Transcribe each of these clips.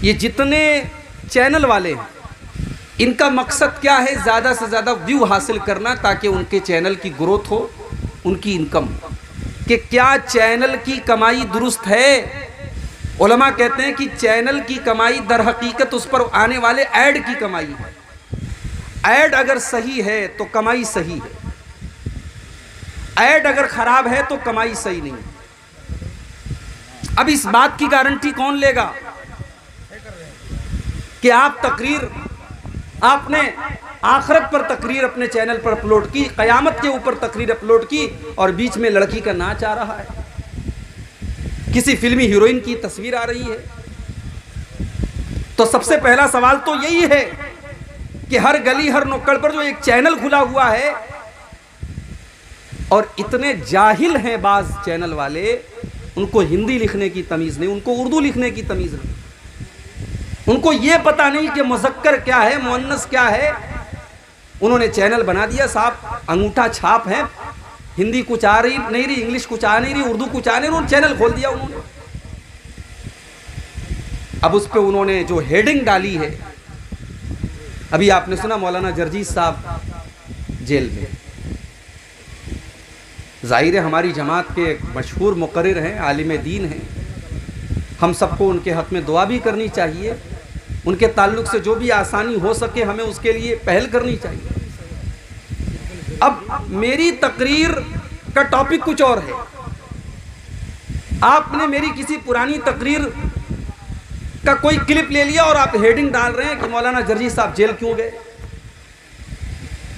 ये जितने चैनल वाले हैं, इनका मकसद क्या है? ज़्यादा से ज़्यादा व्यू हासिल करना, ताकि उनके चैनल की ग्रोथ हो, उनकी इनकम हो। कि क्या चैनल की कमाई दुरुस्त है? उलमा कहते हैं कि चैनल की कमाई दर हकीकत उस पर आने वाले ऐड की कमाई है। ऐड अगर सही है तो कमाई सही है, ऐड अगर खराब है तो कमाई सही नहीं है। अब इस बात की गारंटी कौन लेगा कि आप तकरीर, आपने आखिरत पर तकरीर अपने चैनल पर अपलोड की, क़यामत के ऊपर तकरीर अपलोड की, और बीच में लड़की का नाच आ रहा है, किसी फिल्मी हीरोइन की तस्वीर आ रही है? तो सबसे पहला सवाल तो यही है कि हर गली हर नुक्कड़ पर जो एक चैनल खुला हुआ है, और इतने जाहिल हैं बाज चैनल वाले, उनको हिंदी लिखने की तमीज़ नहीं, उनको उर्दू लिखने की तमीज़ नहीं, उनको ये पता नहीं कि मुज़क्कर क्या है, मुअन्नस क्या है। उन्होंने चैनल बना दिया, साहब अंगूठा छाप है, हिंदी कुछ आ रही नहीं रही, इंग्लिश कुछ आ नहीं रही, उर्दू कुछ आ नहीं रही, चैनल खोल दिया उन्होंने। अब उस पर उन्होंने जो हेडिंग डाली है, अभी आपने सुना मौलाना जर्जीस साहब जेल में। जाहिर है हमारी जमात के मशहूर मुकर्रिर हैं, आलिम दीन हैं, हम सबको उनके हक़ में दुआ भी करनी चाहिए, उनके ताल्लुक़ से जो भी आसानी हो सके हमें उसके लिए पहल करनी चाहिए। अब मेरी तकरीर का टॉपिक कुछ और है, आपने मेरी किसी पुरानी तकरीर का कोई क्लिप ले लिया और आप हेडिंग डाल रहे हैं कि मौलाना जर्जीस साहब जेल क्यों गए,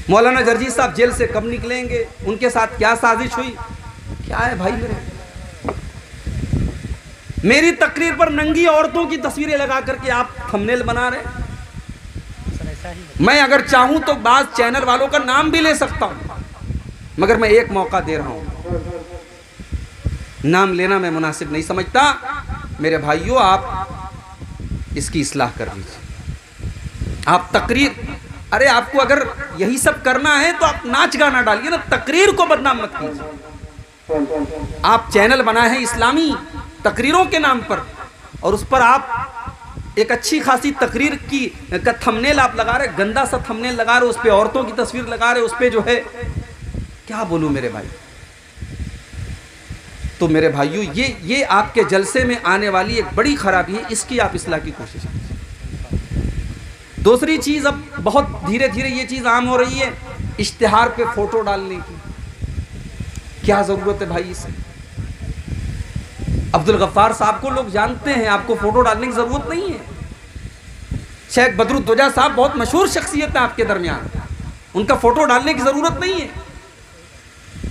मौलाना जर्जीस साहब जेल से कब निकलेंगे, उनके साथ क्या साजिश हुई। क्या है भाई मेरी तकरीर पर नंगी औरतों की तस्वीरें लगा करके आप थंबनेल बना रहे हैं। मैं अगर चाहूं तो बाज़ चैनल वालों का नाम भी ले सकता हूं, मगर मैं एक मौका दे रहा हूं, नाम लेना मैं मुनासिब नहीं समझता। मेरे भाइयों, आप इसकी इस्लाह कर लीजिए। आप तकरीर, अरे आपको अगर यही सब करना है तो आप नाच गाना डालिए ना, तकरीर को बदनाम मत कीजिए। आप चैनल बनाए हैं इस्लामी तकरीरों के नाम पर, और उस पर आप एक अच्छी खासी तकरीर की का थंबनेल आप लगा रहे, गंदा सा थंबनेल लगा रहे, उस पर औरतों की तस्वीर लगा रहे, उस पर जो है, क्या बोलूं मेरे भाई। तो मेरे भाइयों, ये आपके जलसे में आने वाली एक बड़ी खराबी है, इसकी आप इस्लाह की कोशिश कीजिए। दूसरी चीज़, अब बहुत धीरे धीरे ये चीज़ आम हो रही है, इश्तिहार पे फ़ोटो डालने की। क्या ज़रूरत है भाई इसे? अब्दुल गफ्फार साहब को लोग जानते हैं, आपको फ़ोटो डालने की ज़रूरत नहीं है। शेख बदरुद्दोजा साहब बहुत मशहूर शख्सियत है आपके दरमियान, उनका फ़ोटो डालने की ज़रूरत नहीं है।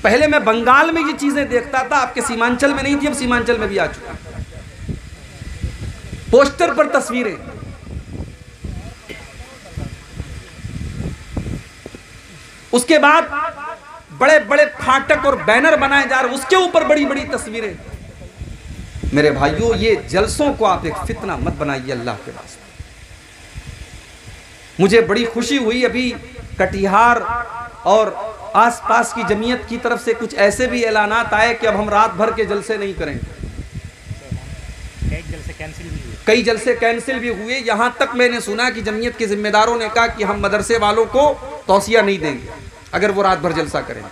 पहले मैं बंगाल में ये चीज़ें देखता था, आपके सीमांचल में नहीं थी, अब सीमांचल में भी आ चुका। पोस्टर पर तस्वीरें, उसके बाद बड़े बड़े फाटक और बैनर बनाए जा रहे, उसके ऊपर बड़ी बड़ी तस्वीरें। मेरे भाइयों, ये जलसों को आप एक फितना मत बनाइए अल्लाह के वास्ते। मुझे बड़ी खुशी हुई, अभी कटिहार और आसपास की जमीयत की तरफ से कुछ ऐसे भी ऐलानात आए कि अब हम रात भर के जलसे नहीं करेंगे। कई जलसे कैंसिल भी हुए। यहाँ तक मैंने सुना कि जमीयत के जिम्मेदारों ने कहा कि हम मदरसे वालों को तौसिया नहीं देंगे अगर वो रात भर जलसा करें।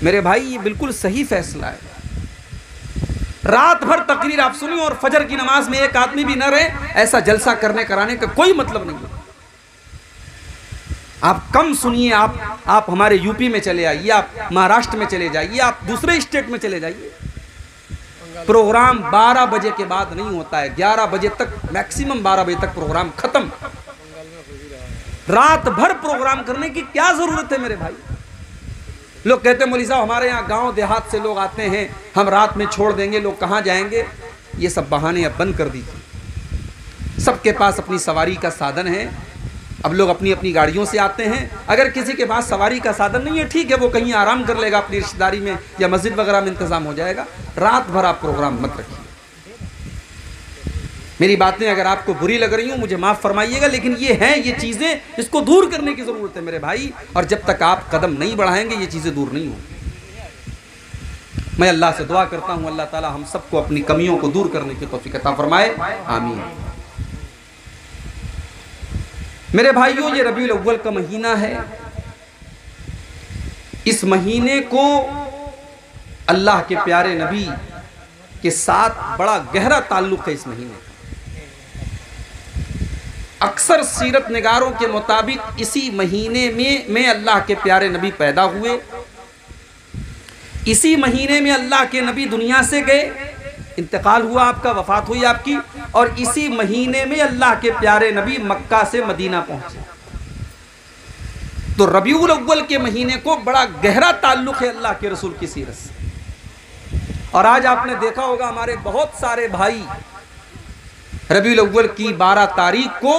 मेरे भाई, ये बिल्कुल सही फैसला है। रात भर तकरीर आप सुनिए और फजर की नमाज में एक आदमी भी न रहे, ऐसा जलसा करने कराने का कोई मतलब नहीं है। आप कम सुनिए, आप हमारे यूपी में चले आइए, आप महाराष्ट्र में चले जाइए, आप दूसरे स्टेट में चले जाइए, प्रोग्राम 12 बजे के बाद नहीं होता है, 11 बजे तक, मैक्सिमम 12 बजे तक प्रोग्राम खत्म। रात भर प्रोग्राम करने की क्या जरूरत है मेरे भाई? लोग कहते हैं मौलवी साहब हमारे यहाँ गांव देहात से लोग आते हैं, हम रात में छोड़ देंगे, लोग कहाँ जाएंगे? ये सब बहाने अब बंद कर दीजिए। सबके पास अपनी सवारी का साधन है, अब लोग अपनी अपनी गाड़ियों से आते हैं। अगर किसी के पास सवारी का साधन नहीं है, ठीक है, वो कहीं आराम कर लेगा अपनी रिश्तेदारी में या मस्जिद वगैरह में इंतजाम हो जाएगा। रात भर आप प्रोग्राम मत रखिए। मेरी बातें अगर आपको बुरी लग रही हो मुझे माफ़ फरमाइएगा, लेकिन ये हैं, ये चीज़ें, इसको दूर करने की ज़रूरत है मेरे भाई। और जब तक आप कदम नहीं बढ़ाएंगे ये चीज़ें दूर नहीं होंगी। मैं अल्लाह से दुआ करता हूँ अल्लाह ताला हम सबको अपनी कमियों को दूर करने की तौफीक अता फरमाए, आमीन। मेरे भाइयों, ये रबीउल अव्वल का महीना है। इस महीने को अल्लाह के प्यारे नबी के साथ बड़ा गहरा ताल्लुक है। इस महीने का अक्सर सीरत निगारों के मुताबिक इसी महीने में अल्लाह के प्यारे नबी पैदा हुए, इसी महीने में अल्लाह के नबी दुनिया से गए, इंतकाल हुआ आपका, वफात हुई आपकी, और इसी महीने में अल्लाह के प्यारे नबी मक्का से मदीना पहुंचे। तो रबीउल अव्वल के महीने को बड़ा गहरा ताल्लुक है अल्लाह के रसूल की सीरत से। और आज आपने देखा होगा हमारे बहुत सारे भाई रबीउल अव्वल की 12 तारीख को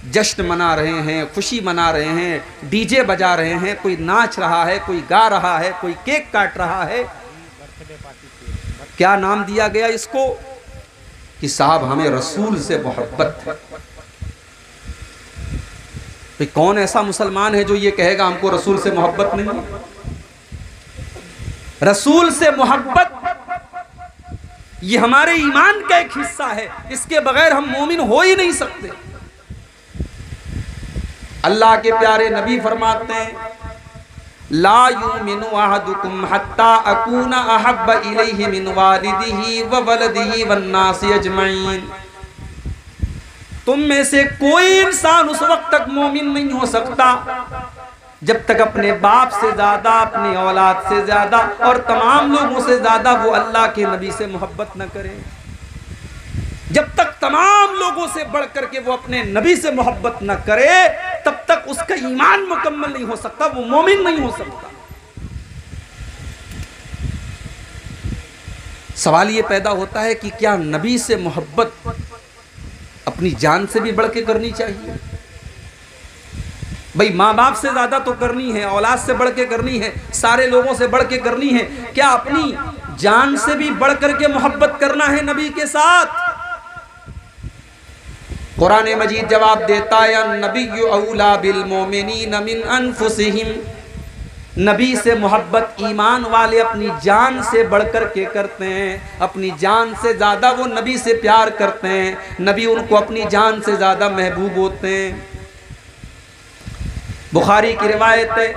जश्न मना रहे हैं, खुशी मना रहे हैं, डीजे बजा रहे हैं, कोई नाच रहा है, कोई गा रहा है, कोई केक काट रहा है। क्या नाम दिया गया इसको कि साहब हमें रसूल से मोहब्बत है। तो कौन ऐसा मुसलमान है जो ये कहेगा हमको रसूल से मोहब्बत नहीं? रसूल से मोहब्बत ये हमारे ईमान का एक हिस्सा है, इसके बगैर हम मोमिन हो ही नहीं सकते। अल्लाह के प्यारे नबी फरमाते हैं, ला युमिनु अहदुकुम हत्ता अकूना अहब्ब इलैहि मिन वालिदिही व वलदिही वन्नासि अजमईन। तुम में से कोई इंसान उस वक्त तक मोमिन नहीं हो सकता जब तक अपने बाप से ज्यादा, अपनी औलाद से ज्यादा और तमाम लोगों से ज्यादा वो अल्लाह के नबी से मोहब्बत न करे। जब तक तमाम लोगों से बढ़कर के वो अपने नबी से मोहब्बत न करे तब तक उसका ईमान मुकम्मल नहीं हो सकता, वो मोमिन नहीं हो सकता। सवाल ये पैदा होता है कि क्या नबी से मोहब्बत अपनी जान से भी बढ़ के करनी चाहिए? भाई माँ बाप से ज्यादा तो करनी है, औलाद से बढ़ के करनी है, सारे लोगों से बढ़ के करनी है, क्या अपनी जान से भी बढ़ करके मोहब्बत करना है नबी के साथ? कुरान मजीद जवाब देता है, नबी औला बिल मोमिनीन मिन अनफुसिहिम। नबी से मोहब्बत ईमान वाले अपनी जान से बढ़कर के करते हैं, अपनी जान से ज्यादा वो नबी से प्यार करते हैं, नबी उनको अपनी जान से ज्यादा महबूब होते हैं। बुखारी की रिवायत है,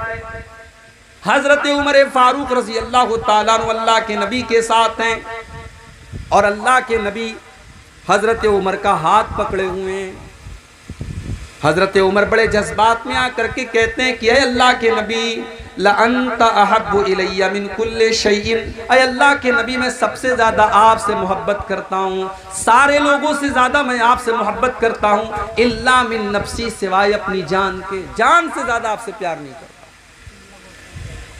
हजरत उमर फारूक रजी अल्लाह ताला अन्हु अल्लाह के नबी के साथ हैं और अल्लाह के नबी हजरत उमर का हाथ पकड़े हुए हैं। हजरत उमर बड़े जज्बात में आकर के कहते हैं कि अय अल्लाह के नबी लअन्ता अहब्बु इलैया मिन कुल्लि शैइन। अय अल्लाह के नबी मैं सबसे ज़्यादा आपसे मोहब्बत करता हूँ, सारे लोगों से ज़्यादा मैं आपसे मोहब्बत करता हूँ, इल्ला मिन नफ्सी, सिवाय अपनी जान के, जान से ज़्यादा आपसे प्यार नहीं करता।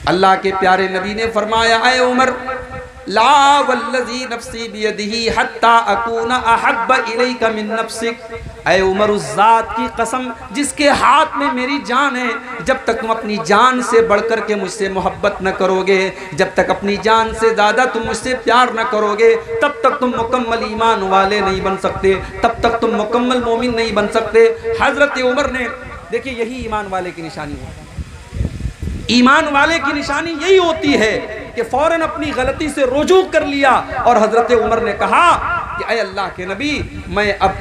अल्लाह के प्यारे नबी ने फरमाया, अय उमर ला वल्लज़ी नफ्सी बियदिही हत्ता अकूना अहब्ब इलैका मिन नफ्सिक। ऐ उमर, उस ज़ात की कसम जिसके हाथ में मेरी जान है, जब तक तुम अपनी जान से बढ़कर के मुझसे मोहब्बत न करोगे, जब तक अपनी जान से ज़्यादा तुम मुझसे प्यार न करोगे, तब तक तुम मुकम्मल ईमान वाले नहीं बन सकते, तब तक तुम मुकम्मल मोमिन नहीं बन सकते। हज़रत उमर ने, देखिए यही ईमान वाले की निशानी होती है। ईमान वाले की निशानी यही होती है कि फौरन अपनी गलती से रुजू कर लिया और हजरत उमर ने कहा कि अय अल्लाह के नबी, मैं अब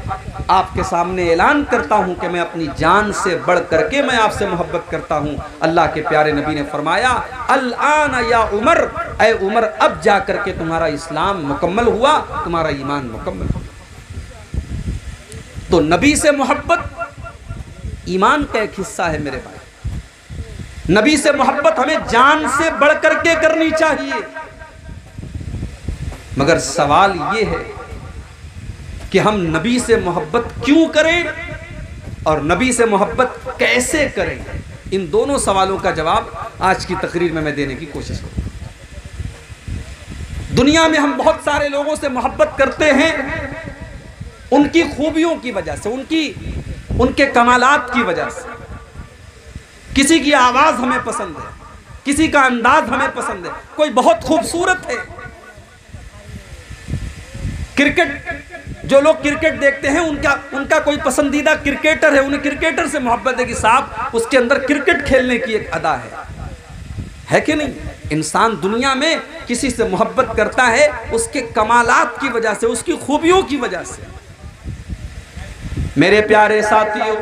आपके सामने ऐलान करता हूं कि मैं अपनी जान से बढ़ करके मैं आपसे मोहब्बत करता हूं। अल्लाह के प्यारे नबी ने फरमाया, अल आना या उमर, अय उमर अब जा करके तुम्हारा इस्लाम मुकम्मल हुआ, तुम्हारा ईमान मुकम्मल हुआ। तो नबी से मोहब्बत ईमान का एक हिस्सा है मेरे भाई। नबी से मोहब्बत हमें जान से बढ़ करके करनी चाहिए। मगर सवाल यह है कि हम नबी से मोहब्बत क्यों करें और नबी से मोहब्बत कैसे करें? इन दोनों सवालों का जवाब आज की तकरीर में मैं देने की कोशिश करूंगा। दुनिया में हम बहुत सारे लोगों से मोहब्बत करते हैं उनकी खूबियों की वजह से, उनके कमालात की वजह से। किसी की आवाज हमें पसंद है, किसी का अंदाज हमें पसंद है, कोई बहुत खूबसूरत है। क्रिकेट, जो लोग क्रिकेट देखते हैं उनका कोई पसंदीदा क्रिकेटर है, उन्हें क्रिकेटर से मोहब्बत है कि साहब उसके अंदर क्रिकेट खेलने की एक अदा है कि नहीं? इंसान दुनिया में किसी से मोहब्बत करता है उसके कमालात की वजह से, उसकी खूबियों की वजह से। मेरे प्यारे साथियों,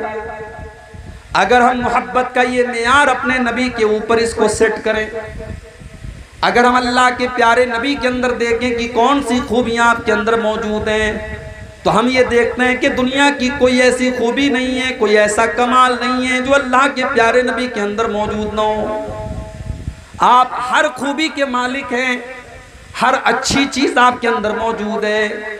अगर हम मोहब्बत का ये मेयार अपने नबी के ऊपर इसको सेट करें, अगर हम अल्लाह के प्यारे नबी के अंदर देखें कि कौन सी खूबियां आपके अंदर मौजूद हैं, तो हम ये देखते हैं कि दुनिया की कोई ऐसी खूबी नहीं है, कोई ऐसा कमाल नहीं है जो अल्लाह के प्यारे नबी के अंदर मौजूद ना हो। आप हर खूबी के मालिक हैं, हर अच्छी चीज़ आपके अंदर मौजूद है।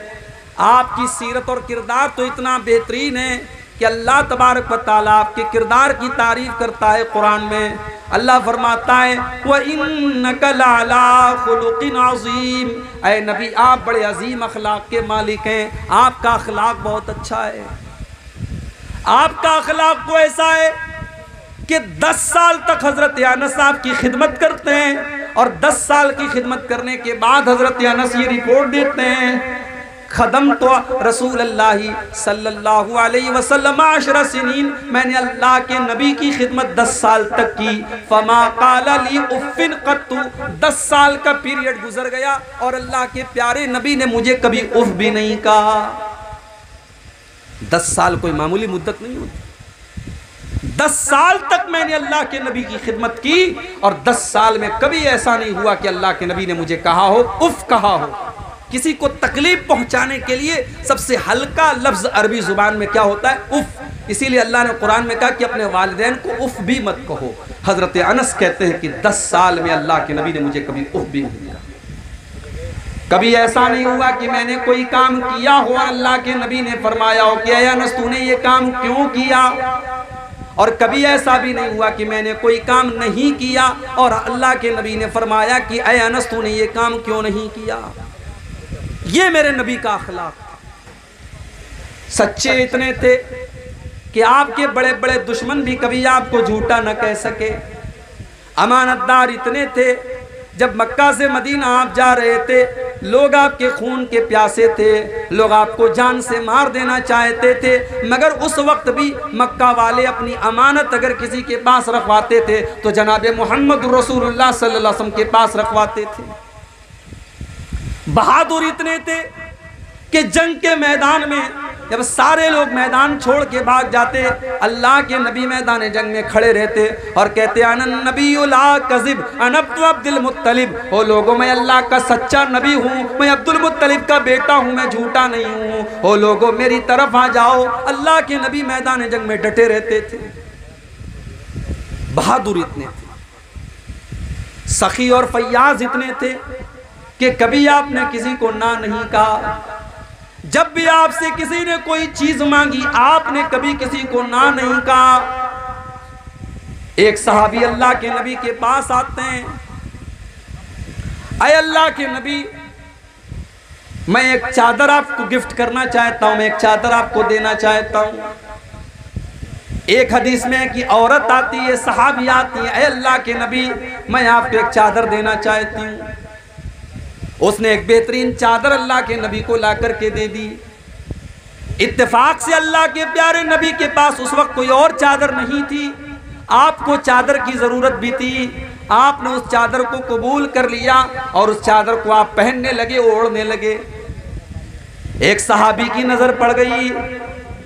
आपकी सीरत और किरदार तो इतना बेहतरीन है कि अल्लाह तबारक व तआला आपके किरदार की तारीफ करता है। कुरान में अल्लाह फरमाता है व इन्नका लअला खुलुकिन अज़ीम, ऐ नबी आप बड़े अजीम अखलाक के मालिक हैं, आपका अखलाक बहुत अच्छा है। आपका अखलाक तो ऐसा है कि 10 साल तक हज़रत अनस साहब की खिदमत करते हैं और 10 साल की खिदमत करने के बाद हज़रत अनस ये रिपोर्ट देते हैं, खदम तो रसूल अल्लाह सल्लल्लाहु अलैहि वसल्लम 10 सिनीन, मैंने अल्लाह के नबी की खिदमत 10 साल तक की। फमा क़ाल ली उफ़्फ़िन क़त्तु, 10 साल का पीरियड गुजर गया और अल्लाह के प्यारे नबी ने मुझे कभी उफ़ भी नहीं कहा। 10 साल कोई मामूली मुद्दत नहीं होती। 10 साल तक मैंने अल्लाह के नबी की खिदमत की और 10 साल में कभी ऐसा नहीं हुआ कि अल्लाह के नबी ने मुझे कहा हो, उफ़ कहा हो। किसी को तकलीफ पहुंचाने के लिए सबसे हल्का लफ्ज़ अरबी ज़ुबान में क्या होता है? उफ़। इसीलिए अल्लाह ने कुरान में कहा कि अपने वालिदैन को उफ़ भी मत कहो। हज़रत अनस कहते हैं कि 10 साल में अल्लाह के नबी ने मुझे कभी उफ़ भी नहीं कहा। कभी ऐसा नहीं हुआ कि मैंने कोई काम किया हो और अल्लाह के नबी ने फरमाया हो कि ऐ अनस तूने ये काम क्यों किया, और कभी ऐसा भी नहीं हुआ कि मैंने कोई काम नहीं किया और अल्लाह के नबी ने फरमाया कि ऐ अनस तूने ये काम क्यों नहीं किया। ये मेरे नबी का अखलाक। सच्चे इतने थे कि आपके बड़े बड़े दुश्मन भी कभी आपको झूठा न कह सके। अमानतदार इतने थे, जब मक्का से मदीना आप जा रहे थे, लोग आपके खून के प्यासे थे, लोग आपको जान से मार देना चाहते थे, मगर उस वक्त भी मक्का वाले अपनी अमानत अगर किसी के पास रखवाते थे तो जनाब मोहम्मद रसूलुल्लाह सल्लल्लाहु अलैहि वसल्लम के पास रखवाते थे। बहादुर इतने थे कि जंग के मैदान में जब सारे लोग मैदान छोड़ के भाग जाते, अल्लाह के नबी मैदान जंग में खड़े रहते और कहते अनन नबी ला कज़िब अनब्तु अब्दुल मुत्तलिब, ओ लोगों मैं अल्लाह का सच्चा नबी हूँ, मैं अब्दुल मुत्तलिब का बेटा हूँ, मैं झूठा नहीं हूँ, ओ लोगों मेरी तरफ आ जाओ। अल्लाह के नबी मैदान जंग में डटे रहते थे। बहादुर इतने थे, सखी और फैयाज इतने थे कि कभी आपने किसी को ना नहीं कहा। जब भी आपसे किसी ने कोई चीज मांगी आपने कभी किसी को ना नहीं कहा। एक सहाबी अल्लाह के नबी के पास आते हैं, अय अल्लाह के नबी मैं एक चादर आपको गिफ्ट करना चाहता हूं, मैं एक चादर आपको देना चाहता हूं। एक हदीस में कि औरत आती है, सहाबी आती है, अय अल्लाह के नबी मैं आपको एक चादर देना चाहती हूं। उसने एक बेहतरीन चादर अल्लाह के नबी को ला करके दे दी। इत्तेफाक से अल्लाह के प्यारे नबी के पास उस वक्त कोई और चादर नहीं थी, आपको चादर की ज़रूरत भी थी। आपने उस चादर को कबूल कर लिया और उस चादर को आप पहनने लगे, ओढ़ने लगे। एक सहाबी की नज़र पड़ गई,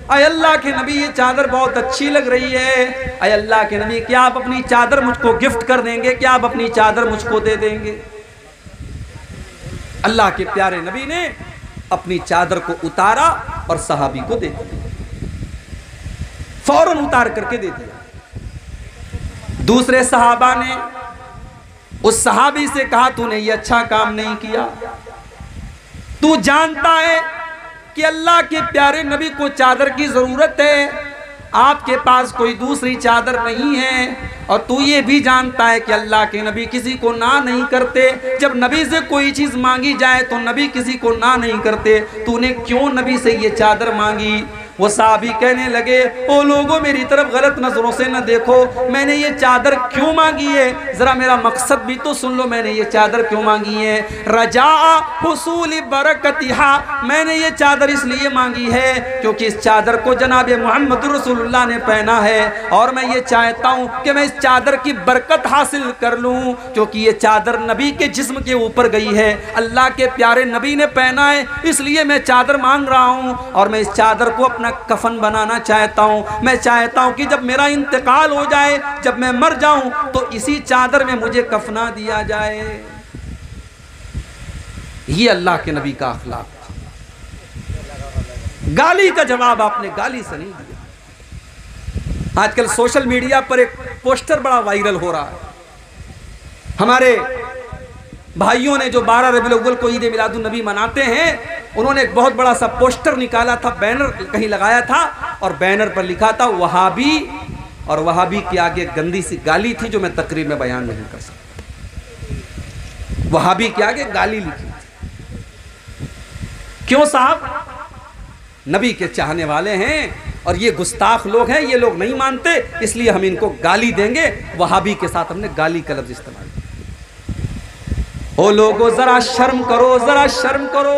अय अल्लाह के नबी ये चादर बहुत अच्छी लग रही है। अय अल्लाह के नबी क्या आप अपनी चादर मुझको गिफ्ट कर देंगे, क्या आप अपनी चादर मुझको दे देंगे? अल्लाह के प्यारे नबी ने अपनी चादर को उतारा और सहाबी को दे दिया, फौरन उतार करके दे दिया। दूसरे सहाबा ने उस सहाबी से कहा तूने ये अच्छा काम नहीं किया, तू जानता है कि अल्लाह के प्यारे नबी को चादर की जरूरत है, आपके पास कोई दूसरी चादर नहीं है, और तू ये भी जानता है कि अल्लाह के नबी किसी को ना नहीं करते। जब नबी से कोई चीज़ मांगी जाए तो नबी किसी को ना नहीं करते, तूने क्यों नबी से ये चादर मांगी? वो साहबी कहने लगे, ओ लोगों मेरी तरफ गलत नजरों से न देखो, मैंने ये चादर क्यों मांगी है, जरा मेरा मकसद भी तो सुन लो, मैंने ये चादर क्यों मांगी है। रजा हुसूल बरकतिहा, मैंने ये चादर इसलिए मांगी है क्योंकि इस चादर को जनाब मोहम्मद रसूलुल्लाह ने पहना है और मैं ये चाहता हूँ कि मैं इस चादर की बरकत हासिल कर लूँ, क्योंकि ये चादर नबी के जिस्म के ऊपर गई है, अल्लाह के प्यारे नबी ने पहना है, इसलिए मैं चादर मांग रहा हूँ और मैं इस चादर को अपना कफन बनाना चाहता हूँ। मैं चाहता हूँ कि जब मेरा इंतकाल हो जाए, जब मैं मर जाऊँ तो इसी चादर में मुझे कफना दिया जाए। ये अल्लाह के नबी का अखलाक था। गाली का जवाब आपने गाली से नहीं दिया। आजकल सोशल मीडिया पर एक पोस्टर बड़ा वायरल हो रहा है। हमारे भाइयों ने जो 12 रबीउल अव्वल को ईद मिलादुन नबी मनाते हैं, उन्होंने एक बहुत बड़ा सा पोस्टर निकाला था, बैनर कहीं लगाया था और बैनर पर लिखा था वहाबी, और वहाबी के आगे गंदी सी गाली थी जो मैं तकरीर में बयान नहीं कर सकता। वहाबी के आगे गाली लिखी थी। क्यों साहब? नबी के चाहने वाले हैं और ये गुस्ताख लोग हैं, ये लोग नहीं मानते, इसलिए हम इनको गाली देंगे। वहाबी के साथ हमने गाली का लफ्ज इस्तेमाल किया। ओ लोगों जरा शर्म करो, जरा शर्म करो।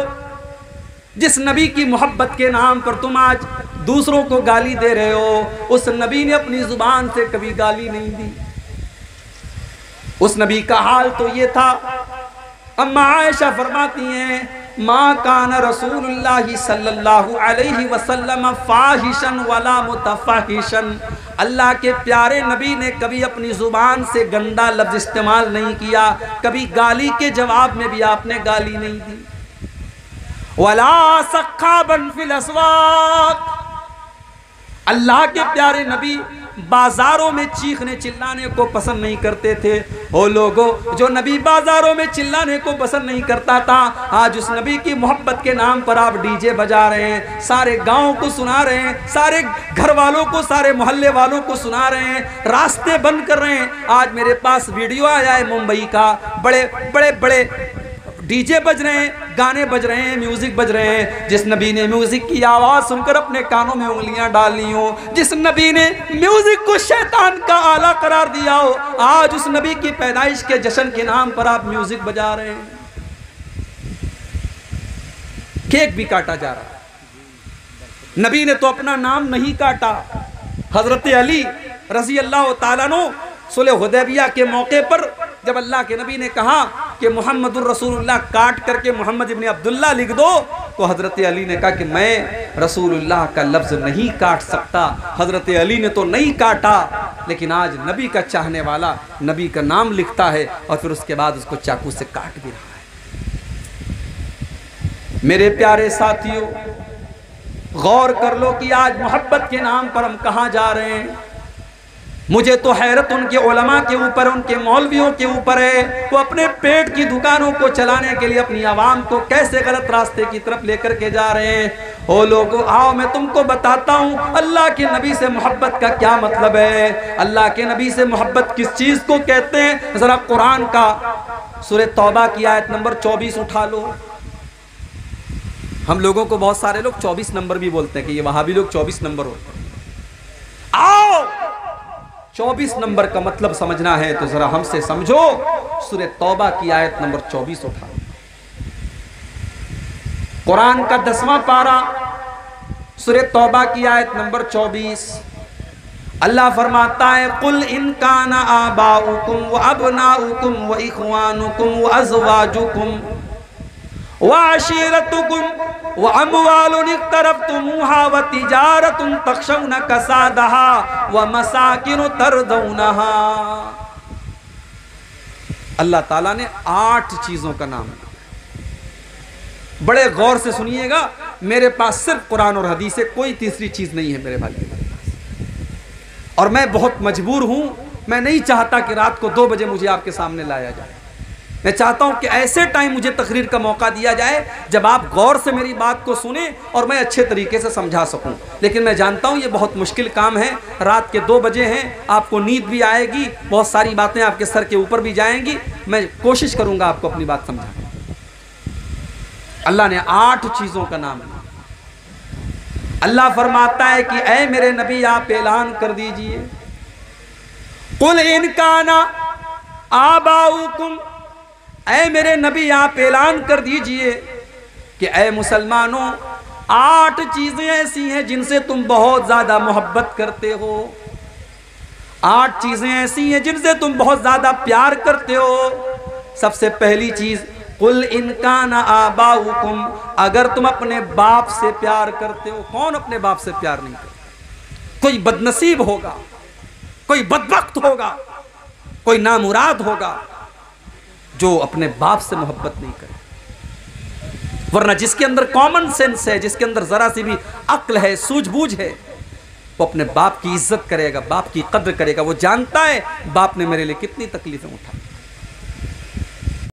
जिस नबी की मोहब्बत के नाम पर तुम आज दूसरों को गाली दे रहे हो, उस नबी ने अपनी जुबान से कभी गाली नहीं दी। उस नबी का हाल तो ये था। अम्मा आयशा फरमाती हैं, मा कान रसूलुल्लाह सल्लल्लाहु अलैहि वसल्लम फाहिशन वला मुतफाहिशन, अल्लाह के प्यारे नबी ने कभी अपनी जुबान से गंदा लफ्ज इस्तेमाल नहीं किया, कभी गाली के जवाब में भी आपने गाली नहीं दी। वला सख्खाबन फिल अस्वाक, अल्लाह के प्यारे नबी बाजारों में चीखने चिल्लाने को पसंद नहीं करते थे। ओ लोगों, जो नबी बाजारों में चिल्लाने को पसंद नहीं करता था, आज उस नबी की मोहब्बत के नाम पर आप डीजे बजा रहे हैं, सारे गांव को सुना रहे हैं, सारे घर वालों को, सारे मोहल्ले वालों को सुना रहे हैं, रास्ते बंद कर रहे हैं। आज मेरे पास वीडियो आया है मुंबई का, बड़े बड़े बड़े डीजे बज रहे हैं, गाने बज रहे हैं, म्यूजिक बज रहे हैं। जिस नबी ने म्यूजिक की आवाज सुनकर अपने कानों में उंगलियां डाली हो, जिस नबी ने म्यूजिक को शैतान का आला करार दिया हो, आज उस नबी की पैदाइश के जश्न के नाम पर आप म्यूजिक बजा रहे हैं। केक भी काटा जा रहा है। नबी ने तो अपना नाम नहीं काटा। हजरत अली रज़ी अल्लाह ताला अन्हु सुलह हुदैबिया के मौके पर जब अल्लाह के नबी ने कहा कि मुहम्मदुर रसूलुल्लाह काट करके मोहम्मद इब्न अब्दुल्ला लिख दो, तो हजरत अली ने कहा कि मैं रसूलुल्लाह का लफ्ज नहीं काट सकता। हजरत अली ने तो नहीं काटा, लेकिन आज नबी का चाहने वाला नबी का नाम लिखता है और फिर उसके बाद उसको चाकू से काट भी रहा है। मेरे प्यारे साथियों, गौर कर लो कि आज मोहब्बत के नाम पर हम कहाँ जा रहे हैं। मुझे तो हैरत उनके उलमा के ऊपर, उनके मौलवियों के ऊपर है। वो अपने पेट की दुकानों को चलाने के लिए अपनी आवाम को कैसे गलत रास्ते की तरफ लेकर के जा रहे हैं। ओ लोगों, आओ मैं तुमको बताता हूँ अल्लाह के नबी से मोहब्बत का क्या मतलब है। अल्लाह के नबी से मोहब्बत किस चीज़ को कहते हैं। ज़रा कुरान का सूरह तौबा की आयत नंबर 24 उठा लो। हम लोगों को बहुत सारे लोग 24 नंबर भी बोलते हैं कि ये वहाबी लोग 24 नंबर होते हैं। आओ 24 नंबर का मतलब समझना है तो जरा हमसे समझो। सूरह तौबा की आयत नंबर 24 उठा, कुरान का 10वां पारा, सूरह तौबा की आयत नंबर 24। अल्लाह फरमाता है, कुल इन काना आबाउकुम व अबनाउकुम व इख्वानुकुम व अज़वाजुकुम व अशीरतुकुम व अमवालुन इक़्तरफ़्तुमूहा व तिजारतुन तख़शौना कसादहा व मसाकिनु तरदौनहा। अल्लाह ताला ने 8 चीजों का नाम लिया। बड़े गौर से सुनिएगा, मेरे पास सिर्फ कुरान और हदीस है, कोई तीसरी चीज नहीं है मेरे भाई। और मैं बहुत मजबूर हूं, मैं नहीं चाहता कि रात को 2 बजे मुझे आपके सामने लाया जाए। मैं चाहता हूं कि ऐसे टाइम मुझे तकरीर का मौका दिया जाए जब आप गौर से मेरी बात को सुने और मैं अच्छे तरीके से समझा सकूं। लेकिन मैं जानता हूं ये बहुत मुश्किल काम है। रात के 2 बजे हैं, आपको नींद भी आएगी, बहुत सारी बातें आपके सर के ऊपर भी जाएंगी। मैं कोशिश करूंगा आपको अपनी बात समझाने। अल्लाह ने 8 चीजों का नाम लिया। अल्लाह फरमाता है कि ऐ मेरे नबी आप ऐलान कर दीजिए, कुल इनकाना आबाउकुम, ऐ मेरे नबी आप ऐलान कर दीजिए कि ऐ मुसलमानों 8 चीजें ऐसी हैं जिनसे तुम बहुत ज्यादा मोहब्बत करते हो, 8 चीजें ऐसी हैं जिनसे तुम बहुत ज्यादा प्यार करते हो। सबसे पहली चीज, कुल इनकाना आबाउकुम, अगर तुम अपने बाप से प्यार करते हो। कौन अपने बाप से प्यार नहीं करता? कोई बदनसीब होगा, कोई बदबख्त होगा, कोई नामुराद होगा जो अपने बाप से मोहब्बत नहीं करे। वरना जिसके अंदर कॉमन सेंस है, जिसके अंदर जरा सी भी अक्ल है, सूझबूझ है, वो अपने बाप की इज्जत करेगा, बाप की कद्र करेगा। वो जानता है बाप ने मेरे लिए कितनी तकलीफें उठाई।